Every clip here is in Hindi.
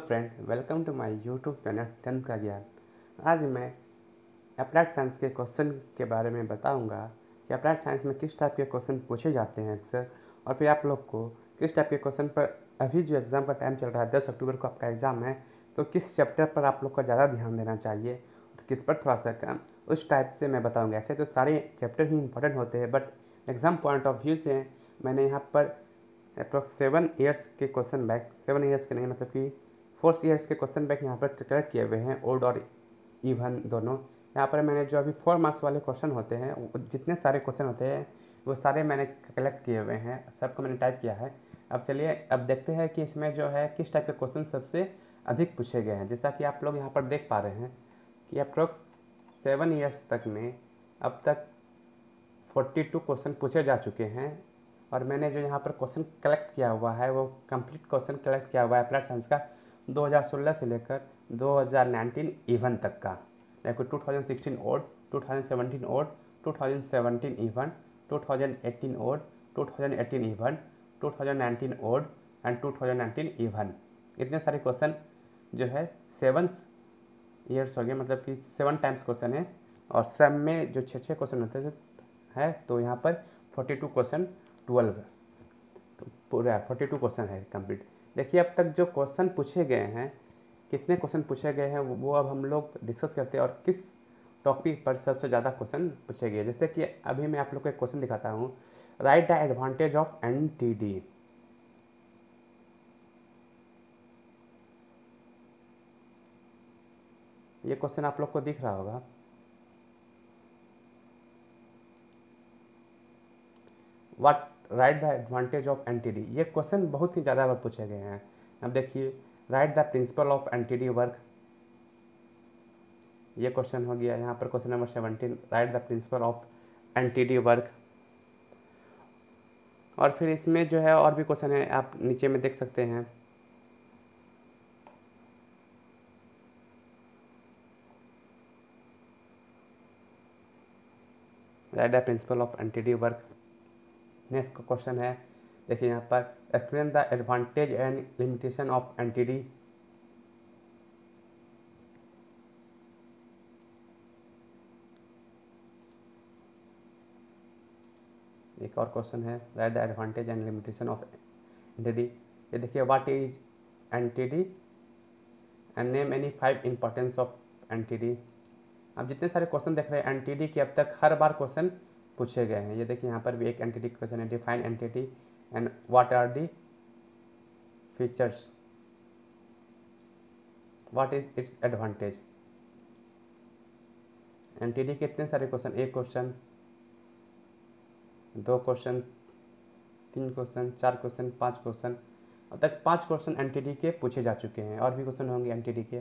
Friend, welcome to my YouTube channel 10th का ज्ञान। आज मैं अप्लाइड साइंस के क्वेश्चन के बारे में बताऊंगा कि अप्लाइड साइंस में किस टाइप के क्वेश्चन पूछे जाते हैं अक्सर, और फिर आप लोग को किस टाइप के क्वेश्चन पर अभी जो एग्ज़ाम का टाइम चल रहा है 10 अक्टूबर को आपका एग्ज़ाम है, तो किस चैप्टर पर आप लोग का ज़्यादा ध्यान देना चाहिए और किस पर थोड़ा सा कम, उस टाइप से मैं बताऊँगा। ऐसे तो सारे चैप्टर ही इंपॉर्टेंट होते हैं, but exam point of view से मैंने यहाँ पर अप्रोक्स 7 ईयर्स के क्वेश्चन बैक, 7 ईयर्स के नहीं मतलब कि 4 ईयर्स के क्वेश्चन बैक यहाँ पर कलेक्ट किए हुए हैं, ओल्ड और इवन दोनों। यहाँ पर मैंने जो अभी 4 मार्क्स वाले क्वेश्चन होते हैं, जितने सारे क्वेश्चन होते हैं वो सारे मैंने कलेक्ट किए हुए हैं, सबको मैंने टाइप किया है। अब चलिए अब देखते हैं कि इसमें जो है किस टाइप के क्वेश्चन सबसे अधिक पूछे गए हैं। जैसा कि आप लोग यहाँ पर देख पा रहे हैं कि अप्रोक्स 7 ईयर्स तक में अब तक 42 क्वेश्चन पूछे जा चुके हैं, और मैंने जो यहाँ पर क्वेश्चन कलेक्ट किया हुआ है वो कंप्लीट क्वेश्चन कलेक्ट किया हुआ है अप्लाइड साइंस का 2016 से लेकर 2019 इवन तक का, like 2016 odd, 2017 odd, 2017 even, 2018 odd, 2018 even, 2019 odd and 2019 even. इतने सारे क्वेश्चन जो है 7 ईयर्स हो गए, मतलब कि 7 टाइम्स क्वेश्चन है, और सब में जो 6 क्वेश्चन होते हैं, तो यहाँ पर 42 क्वेश्चन 12 तो पूरा 42 क्वेश्चन है कंप्लीट। देखिए अब तक जो क्वेश्चन पूछे गए हैं, कितने क्वेश्चन पूछे गए हैं वो अब हम लोग डिस्कस करते हैं, और किस टॉपिक पर सबसे ज़्यादा क्वेश्चन पूछे गए। जैसे कि अभी मैं आप लोग को एक क्वेश्चन दिखाता हूँ, right the advantage of NTD. ये क्वेश्चन आप लोग को दिख रहा होगा। What right the advantage of NTD, ये क्वेश्चन बहुत ही ज़्यादा बार पूछे गए हैं। अब देखिए right the principle of NTD work, ये क्वेश्चन हो गया। यहाँ पर question number 17, right the principle of NTD work. और फिर इसमें जो है और भी क्वेश्चन है, आप नीचे में देख सकते हैं। Right the principle of NTD work. Next question है, देखिए यहाँ पर explain the advantage and limitation of NTD. एक और क्वेश्चन है, right the advantage and limitation of NTD. ये देखिए what is NTD and name any 5 importance of NTD. अब जितने सारे क्वेश्चन देख रहे हैं एनटीडी के, अब तक हर बार क्वेश्चन पूछे गए हैं। ये देखिए यहाँ पर भी एक एनटीडी क्वेश्चन है, define NTD and what are the features, what is its advantage. NTD के इतने सारे क्वेश्चन, एक question, 2 question, 3 question, 4 question, 5 question, अब तक 5 क्वेश्चन एनटीडी के पूछे जा चुके हैं, और भी क्वेश्चन होंगे एनटीडी के।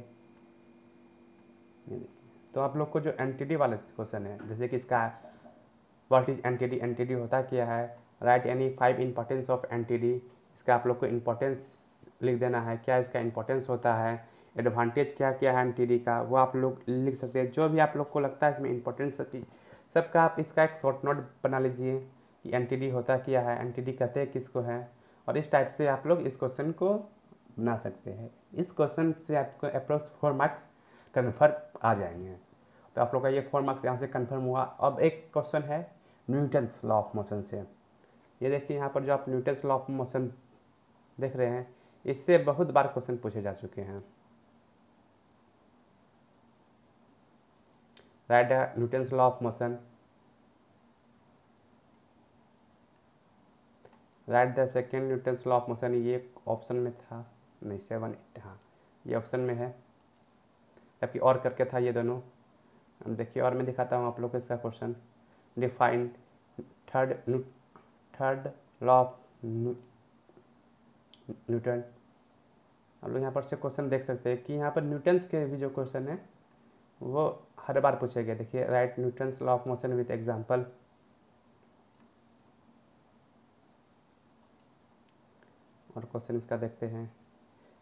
तो आप लोग को जो एनटीडी वाले क्वेश्चन है, जैसे कि इसका व्हाट इज एनटीडी, एनटीडी होता क्या है, right any 5 importance of NTD, इसका आप लोग को इंपॉर्टेंस लिख देना है, क्या इसका इंपॉर्टेंस होता है, एडवांटेज क्या क्या है एनटीडी का, वो आप लोग लिख सकते हैं। जो भी आप लोग को लगता है इसमें इंपॉर्टेंस सबका आप इसका एक शॉर्ट नोट बना लीजिए कि एनटीडी होता क्या है, एनटीडी कहते हैं किसको है, और इस टाइप से आप लोग इस क्वेश्चन को बना सकते हैं। इस क्वेश्चन से आपको अप्रोक्स 4 मार्क्स कन्फर्म आ जाएंगे। तो आप लोग का ये 4 मार्क्स यहाँ से कन्फर्म हुआ। अब एक क्वेश्चन है न्यूटन्स लॉ ऑफ मोशन से। ये देखिए यहाँ पर जो आप न्यूटन्स लॉ ऑफ मोशन देख रहे हैं, इससे बहुत बार क्वेश्चन पूछे जा चुके हैं। Right the Newton's law of motion, right the second Newton's law of motion, ये ऑप्शन में था नहीं, 7 8, हाँ ये ऑप्शन में है, जबकि और करके था ये दोनों। देखिए और मैं दिखाता हूँ आप लोग को इसका question, define third law of Newton. आप लोग यहाँ पर से क्वेश्चन देख सकते हैं कि यहाँ पर न्यूटन्स के भी जो क्वेश्चन है वो हर बार पूछे गए। देखिए right Newton's law of motion with example, और क्वेश्चन इसका देखते हैं,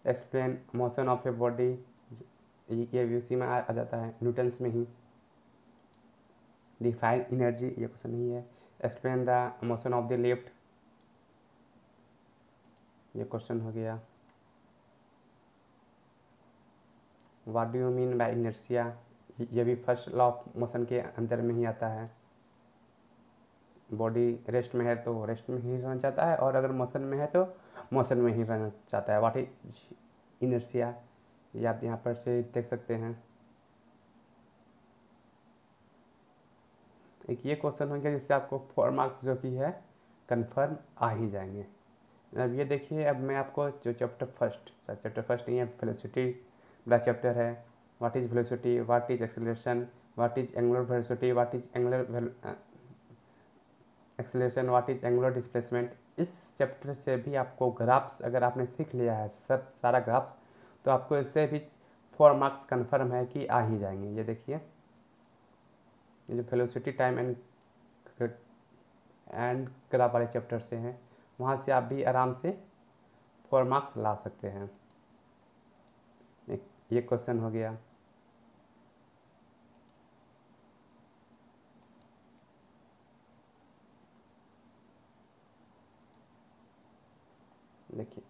explain motion of a body, ये भी उसी में आ जाता है न्यूटन्स में ही। डिफाइन एनर्जी, ये क्वेश्चन नहीं है। Explain the motion of the lift, ये क्वेश्चन हो गया। What do you mean by inertia, ये भी फर्स्ट लॉ ऑफ मोशन के अंदर में ही आता है। बॉडी रेस्ट में है तो रेस्ट में ही रहना चाहता है, और अगर मोशन में है तो मोशन में ही रहना चाहता है। व्हाट इज इनर्शिया, ये आप यहाँ पर से देख सकते हैं। एक ये क्वेश्चन हो गया जिससे आपको 4 मार्क्स जो कि है कन्फर्म आ ही जाएंगे। अब ये देखिए, अब मैं आपको जो चैप्टर फर्स्ट नहीं है, वेलोसिटी बड़ा चैप्टर है। What is velocity, what is acceleration, what is angular velocity, what is angular acceleration, what is angular displacement. इस चैप्टर से भी आपको ग्राफ्स अगर आपने सीख लिया है सब सारा ग्राफ्स, तो आपको इससे भी 4 मार्क्स कन्फर्म है कि आ ही जाएंगे। ये देखिए, ये जो वेलोसिटी टाइम एंड ग्राफ वाले चैप्टर से हैं, वहाँ से आप भी आराम से 4 मार्क्स ला सकते हैं। ये क्वेश्चन हो गया। देखिए,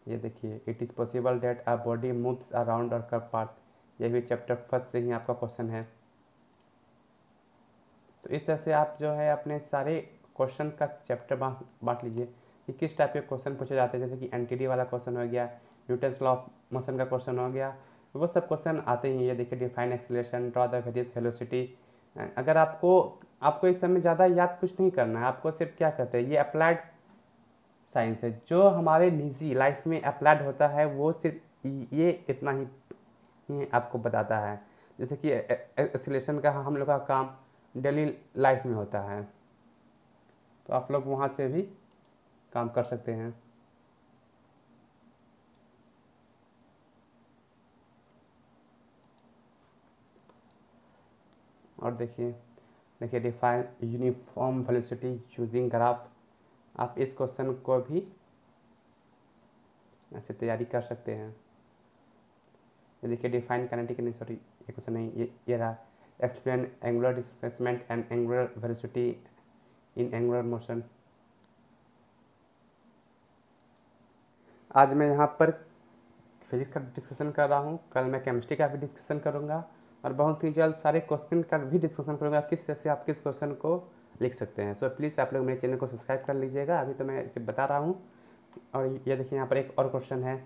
ये देखिए, it is possible that a body moves around और कर्व पार्ट, ये भी चैप्टर फर्स्ट से ही आपका क्वेश्चन है। तो इस तरह से आप जो है अपने सारे क्वेश्चन का चैप्टर बांट लीजिए कि किस टाइप के क्वेश्चन पूछे जाते हैं। जैसे कि एनटीडी वाला क्वेश्चन हो गया, न्यूटन्स लॉ ऑफ मोशन का क्वेश्चन हो गया, वो सब क्वेश्चन आते ही। ये देखिए, define acceleration, draw the various velocity. अगर आपको इस समय ज़्यादा याद कुछ नहीं करना है, आपको सिर्फ क्या कहते हैं, ये अप्लाइड साइंस है जो हमारे निजी लाइफ में अप्लाइड होता है, वो सिर्फ ये इतना ही आपको बताता है। जैसे कि एक्सीलरेशन का हम लोग का काम डेली लाइफ में होता है, तो आप लोग वहाँ से भी काम कर सकते हैं। और देखिए define uniform velocity using graph, आप इस क्वेश्चन को भी ऐसे तैयारी कर सकते हैं। ये देखिए, डिफाइन काइनेटिक, नहीं सॉरी ये क्वेश्चन नहीं, ये रहा, explain angular displacement and angular velocity in angular motion. आज मैं यहाँ पर फिजिक्स का डिस्कशन कर रहा हूँ, कल मैं केमिस्ट्री का भी डिस्कशन करूँगा, और बहुत ही जल्द सारे क्वेश्चन का भी डिस्कशन करूँगा, किस तरह से आप किस क्वेश्चन को लिख सकते हैं। सो प्लीज़ आप लोग मेरे चैनल को सब्सक्राइब कर लीजिएगा, अभी तो मैं इसे बता रहा हूँ। और ये देखिए, यहाँ पर एक और क्वेश्चन है,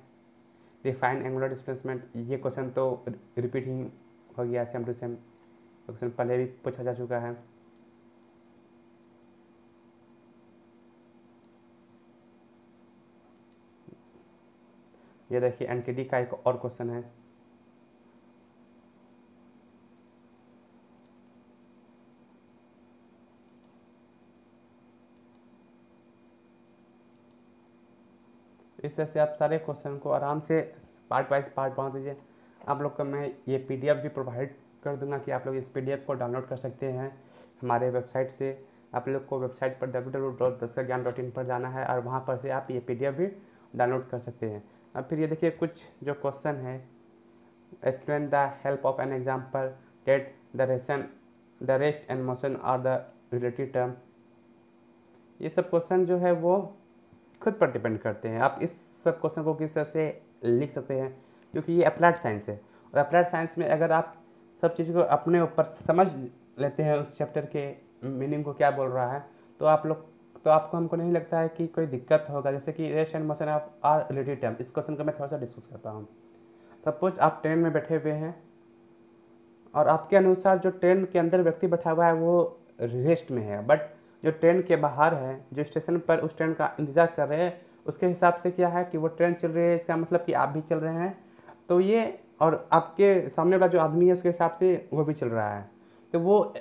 डिफाइन एंगुलर डिस्प्लेसमेंट। ये क्वेश्चन तो रिपीट ही हो गया, सेम टू सेम क्वेश्चन पहले भी पूछा जा चुका है। ये देखिए, एनटीडी का एक और क्वेश्चन है। इस तरह से आप सारे क्वेश्चन को आराम से पार्ट वाइज पार्ट बांट दीजिए। आप लोग को मैं ये पीडीएफ भी प्रोवाइड कर दूंगा कि आप लोग इस पीडीएफ को डाउनलोड कर सकते हैं हमारे वेबसाइट से। आप लोग को वेबसाइट पर www.daskargyan.in पर जाना है, और वहाँ पर से आप ये पीडीएफ भी डाउनलोड कर सकते हैं। अब फिर ये देखिए, कुछ जो क्वेश्चन है, explain the help of an example that the rest and motion are the relative term. ये सब क्वेश्चन जो है वो खुद पर डिपेंड करते हैं, आप इस सब क्वेश्चन को किस तरह से लिख सकते हैं, क्योंकि ये अप्लाइड साइंस है। और अप्लाइड साइंस में अगर आप सब चीज़ को अपने ऊपर समझ लेते हैं, उस चैप्टर के मीनिंग को क्या बोल रहा है, तो आपको हमको नहीं लगता है कि कोई दिक्कत होगा। जैसे कि rest and motion of are relative term, इस क्वेश्चन को मैं थोड़ा सा डिस्कस करता हूँ। सपोज आप ट्रेन में बैठे हुए हैं, और आपके अनुसार जो ट्रेन के अंदर व्यक्ति बैठा हुआ है वो रेस्ट में है, बट जो ट्रेन के बाहर है, जो स्टेशन पर उस ट्रेन का इंतज़ार कर रहे हैं, उसके हिसाब से क्या है कि वो ट्रेन चल रही है, इसका मतलब कि आप भी चल रहे हैं। तो ये, और आपके सामने वाला जो आदमी है उसके हिसाब से वो भी चल रहा है। तो वो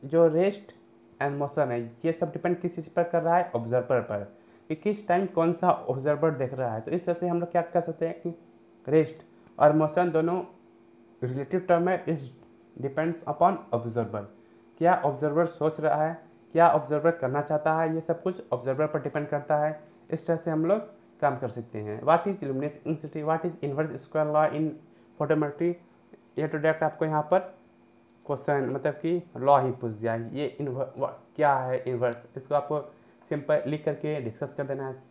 जो रेस्ट एंड मोशन है, ये सब डिपेंड किस चीज़ पर कर रहा है, ऑब्जर्वर पर, कि किस टाइम कौन सा ऑब्जर्वर देख रहा है। तो इस तरह से हम लोग क्या कर सकते हैं कि रेस्ट और मोशन दोनों रिलेटिव टर्म है, इस डिपेंड्स अपॉन ऑब्जर्वर। क्या ऑब्जर्वर सोच रहा है, क्या ऑब्जर्वर करना चाहता है, ये सब कुछ ऑब्जर्वर पर डिपेंड करता है। इस तरह से हम लोग काम कर सकते हैं। What is luminous intensity, what is inverse square law in photometry, ये तो डायरेक्ट आपको यहाँ पर क्वेश्चन मतलब कि लॉ ही पूछ दिया। ये क्या है इनवर्स, इसको आपको सिंपल लिख करके डिस्कस कर देना है।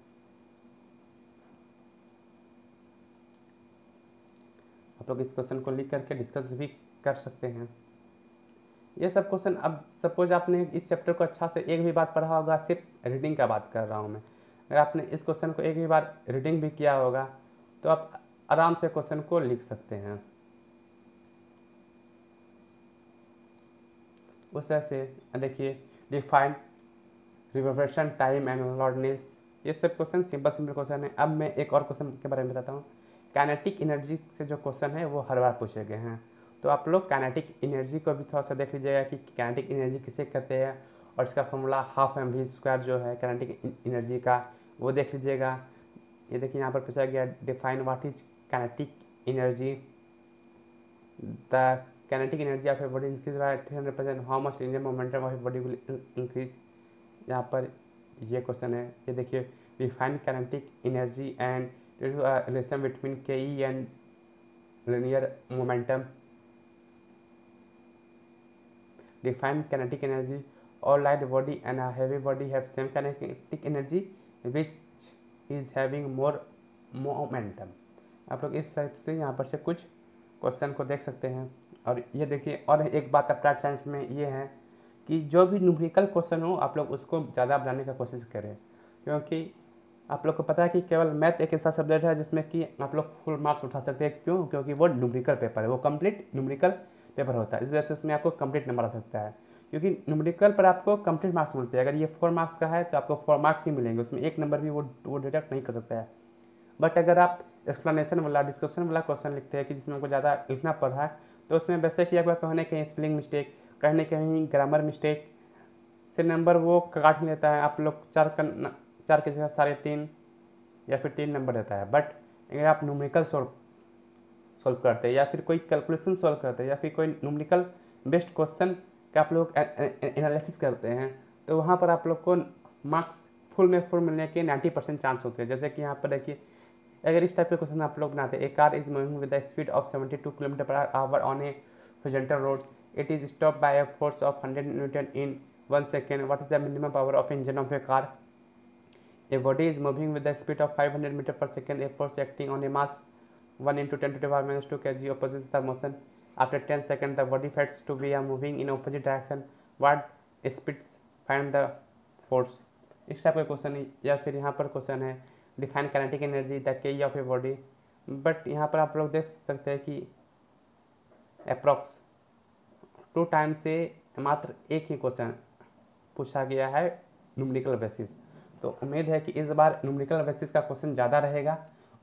आप लोग इस क्वेश्चन को लिख करके डिस्कस भी कर सकते हैं। ये सब क्वेश्चन, अब सपोज आपने इस चैप्टर को अच्छा से एक भी बार पढ़ा होगा, सिर्फ रीडिंग का बात कर रहा हूँ मैं, अगर आपने इस क्वेश्चन को एक भी बार रीडिंग भी किया होगा तो आप आराम से क्वेश्चन को लिख सकते हैं। उस तरह से देखिए, डिफाइन रिवर्बरेशन टाइम एंड लॉर्डनेस, ये सब क्वेश्चन सिंपल क्वेश्चन है। अब मैं एक और क्वेश्चन के बारे में बताता हूँ। काइनेटिक एनर्जी से जो क्वेश्चन है वो हर बार पूछे गए हैं, तो आप लोग काइनेटिक एनर्जी को भी थोड़ा सा देख लीजिएगा कि काइनेटिक एनर्जी किसे कहते हैं, और इसका formula half M V square जो है काइनेटिक एनर्जी का, वो देख लीजिएगा। ये देखिए यहाँ पर पूछा गया, define what is kinetic energy, the kinetic energy of a body increase by 300%, how much linear momentum of a body will increase। यहाँ पर ये क्वेश्चन है, ये देखिए, define kinetic energy and relation between K E and linear momentum. Define kinetic energy, all light body and a heavy body have same kinetic energy which is having more momentum। आप लोग इस टाइप से यहाँ पर से कुछ क्वेश्चन को देख सकते हैं। और ये देखिए, और एक बात अप्लाइड साइंस में ये है कि जो भी न्यूमेरिकल क्वेश्चन हो आप लोग उसको ज़्यादा बनाने का कोशिश करें, क्योंकि आप लोग को पता है कि केवल मैथ एक ऐसा सब्जेक्ट है जिसमें कि आप लोग फुल मार्क्स उठा सकते हैं। क्यों? क्योंकि वो न्यूमेरिकल पेपर है, वो कंप्लीट न्यूमेरिकल पेपर होता है, इस वजह से उसमें आपको कंप्लीट नंबर आ सकता है, क्योंकि न्यूमेरिकल पर आपको कंप्लीट मार्क्स मिलते हैं। अगर ये 4 मार्क्स का है तो आपको 4 मार्क्स ही मिलेंगे, उसमें एक नंबर भी वो डिडक्ट नहीं कर सकता है। बट अगर आप एक्सप्लेनेशन वाला, डिस्कशन वाला क्वेश्चन लिखते हैं कि जिसमें आपको ज़्यादा लिखना पड़ रहा है, तो उसमें वैसे कि आपका कहीं ना कहीं स्पेलिंग मिस्टेक, कहीं ना कहीं ग्रामर मिस्टेक से नंबर वो काट ही लेता है। आप लोग 4 की जगह 3.5 या फिर 3 नंबर देता है। बट अगर आप न्यूमेरिकल सॉल्व करते हैं या फिर कोई कैलकुलेशन सॉल्व करते हैं या फिर कोई न्यूमेरिकल बेस्ड क्वेश्चन का आप लोग एनालिसिस करते हैं, तो वहाँ पर आप लोग को मार्क्स फुल में फुल मिलने के 90% चांस होते हैं। जैसे कि यहाँ पर देखिए, अगर इस टाइप के क्वेश्चन आप लोग बनाते हैं, a car is moving with the speed of 72 km/h on a horizontal road, it is stop by a force of 100 newton in 1 second, what is the minimum power of engine of a car. A body is moving with the speed of 500 meter per second. A force acting on a mass 1 into 10 to the power minus 2 kg opposes the motion. After 10 seconds, the body finds to be moving in opposite direction. What speed find the force? इस टाइप का क्वेश्चन, या फिर यहाँ पर क्वेश्चन है, डिफाइन काइनेटिक एनर्जी द के ऑफ ए बॉडी। बट यहाँ पर आप लोग देख सकते हैं कि अप्रॉक्स 2 टाइम से मात्र एक ही क्वेश्चन पूछा गया है न्यूमेरिकल बेसिस। तो उम्मीद है कि इस बार न्यूमेरिकल बेसिस का क्वेश्चन ज़्यादा रहेगा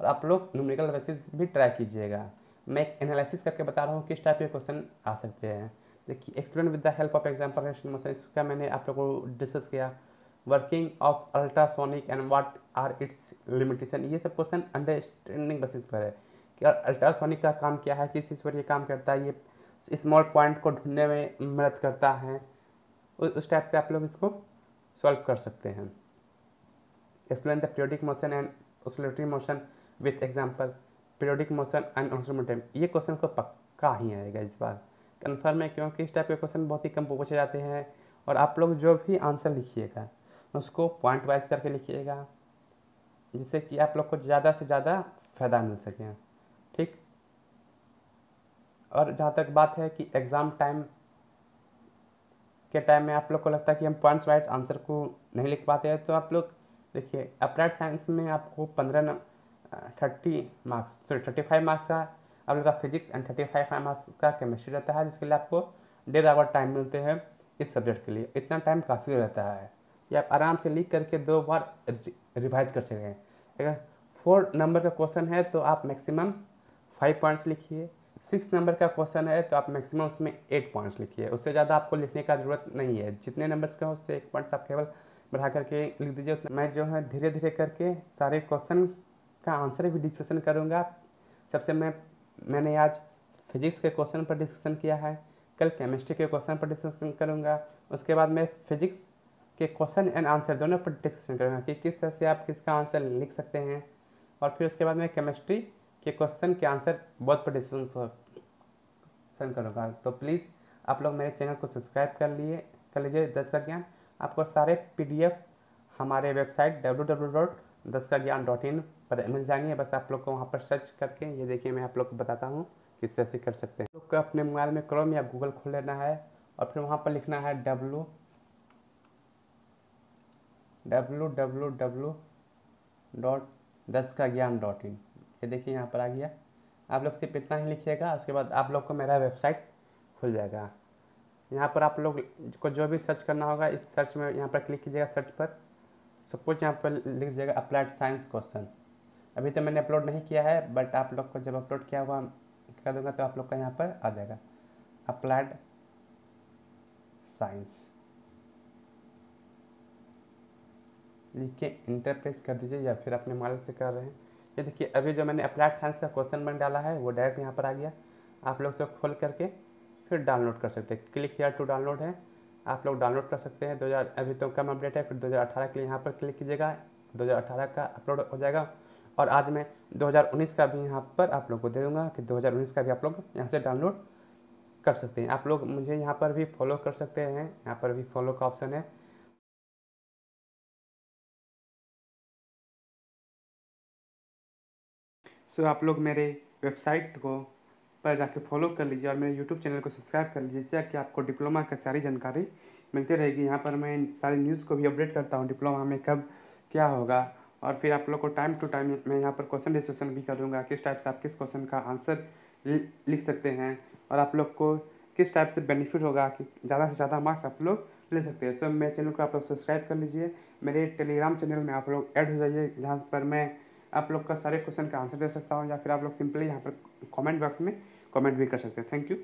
और आप लोग न्यूमेरिकल बेसिस भी ट्राई कीजिएगा। मैं एक एनालिसिस करके बता रहा हूँ किस टाइप के क्वेश्चन आ सकते हैं। देखिए, explain with the help of example motion, इसका मैंने आप लोगों को डिस्कस किया। Working of ultrasonic and what are its limitation, ये सब क्वेश्चन अंडरस्टैंडिंग बेसिस पर है कि अल्ट्रासोनिक का काम क्या है, किस चीज़ पर ये काम करता है, ये स्मॉल पॉइंट को ढूंढने में मदद करता है। उस टाइप से आप लोग इसको सॉल्व कर सकते हैं। Explain the periodic motion and oscillatory motion with example, periodic motion and oscillatory, ये क्वेश्चन को पक्का ही आएगा इस बार, कन्फर्म है, क्योंकि इस टाइप के क्वेश्चन बहुत ही कम पूछे जाते हैं। और आप लोग जो भी आंसर लिखिएगा उसको पॉइंट वाइज करके लिखिएगा, जिससे कि आप लोग को ज़्यादा से ज़्यादा फ़ायदा मिल सके, ठीक। और जहाँ तक बात है कि एग्ज़ाम टाइम के टाइम में आप लोग को लगता है कि हम पॉइंट्स वाइज आंसर को नहीं लिख पाते हैं, तो आप लोग देखिए, अप्लाइड साइंस में आपको 35 मार्क्स का आप लोग का फिजिक्स एंड 35 मार्क्स का केमिस्ट्री रहता है, जिसके लिए आपको 1.5 आवर टाइम मिलते हैं इस सब्जेक्ट के लिए। इतना टाइम काफ़ी रहता है, ये आप आराम से लिख करके 2 बार रिवाइज कर सकें। अगर 4 नंबर का क्वेश्चन है तो आप मैक्सिमम 5 पॉइंट्स लिखिए, 6 नंबर का क्वेश्चन है तो आप मैक्सिमम उसमें 8 पॉइंट्स लिखिए, उससे ज़्यादा आपको लिखने का ज़रूरत नहीं है। जितने नंबर्स का हो उससे 1 पॉइंट्स आप केवल बढ़ा करके लिख दीजिए। मैं जो है धीरे धीरे करके सारे क्वेश्चन का आंसर भी डिस्कशन करूँगा। सबसे मैंने आज फिजिक्स के क्वेश्चन पर डिस्कशन किया है, कल केमिस्ट्री के क्वेश्चन पर डिस्कशन करूँगा, उसके बाद मैं फिजिक्स के क्वेश्चन एंड आंसर दोनों पर डिस्कशन करूँगा कि किस तरह से आप किसका आंसर लिख सकते हैं। और फिर उसके बाद मैं केमिस्ट्री के क्वेश्चन के आंसर बहुत पर डिस्कशन करूँगा। तो प्लीज़ आप लोग मेरे चैनल को सब्सक्राइब कर लीजिए 10 का ज्ञान। आपको सारे PDF हमारे वेबसाइट www.10kagyaan.in पर मिल जाएंगे, बस आप लोग को वहाँ पर सर्च करके, ये देखिए मैं आप लोग को बताता हूँ किस तरह से कर सकते हैं। तो अपने मोबाइल में क्रोम या गूगल खोल लेना है और फिर वहाँ पर लिखना है www.10kagyaan.in। ये देखिए यहाँ पर आ गया। आप लोग सिर्फ इतना ही लिखिएगा, उसके बाद आप लोग को मेरा वेबसाइट खुल जाएगा। यहाँ पर आप लोग को जो भी सर्च करना होगा इस सर्च में यहाँ पर क्लिक कीजिएगा। सर्च पर सपोज यहाँ पर लिख दीजिएगा अप्लाइड साइंस क्वेश्चन। अभी तो मैंने अपलोड नहीं किया है, बट आप लोग को जब अपलोड किया हुआ कर दूँगा तो आप लोग का यहाँ पर आ जाएगा अप्लाइड साइंस। लिख के इंटर प्रेस कर दीजिए या फिर अपने मोबाइल से कर रहे हैं। ये देखिए अभी जो मैंने अप्लाइड साइंस का क्वेश्चन बन डाला है वो डायरेक्ट यहाँ पर आ गया। आप लोग उसे खोल करके फिर डाउनलोड कर सकते हैं। क्लिक हियर टू डाउनलोड है, आप लोग डाउनलोड कर सकते हैं। 2000 अभी तो कम अपडेट है, फिर 2018 के लिए यहाँ पर क्लिक कीजिएगा। 2018 का अपलोड हो जाएगा और आज मैं 2019 का भी यहाँ पर आप लोग को दे दूँगा कि 2019 का भी आप लोग यहाँ से डाउनलोड कर सकते हैं। आप लोग मुझे यहाँ पर भी फॉलो कर सकते हैं, यहाँ पर भी फॉलो का ऑप्शन है। सो आप लोग मेरे वेबसाइट को पर जाके फॉलो कर लीजिए और मेरे यूट्यूब चैनल को सब्सक्राइब कर लीजिए, जिससे कि आपको डिप्लोमा की सारी जानकारी मिलती रहेगी। यहाँ पर मैं सारी न्यूज़ को भी अपडेट करता हूँ, डिप्लोमा में कब क्या होगा। और फिर आप लोग को टाइम टू टाइम मैं यहाँ पर क्वेश्चन डिस्कशन भी कर दूँगा, किस टाइप से आप किस क्वेश्चन का आंसर लिख सकते हैं और आप लोग को किस टाइप से बेनिफिट होगा कि ज़्यादा से ज़्यादा मार्क्स आप लोग ले सकते हैं। सो मेरे चैनल को आप लोग सब्सक्राइब कर लीजिए। मेरे टेलीग्राम चैनल में आप लोग ऐड हो जाइए, जहाँ पर मैं आप लोग का सारे क्वेश्चन का आंसर दे सकता हूँ, या फिर आप लोग सिंपली यहाँ पर कमेंट बॉक्स में कमेंट भी कर सकते हैं। Thank you.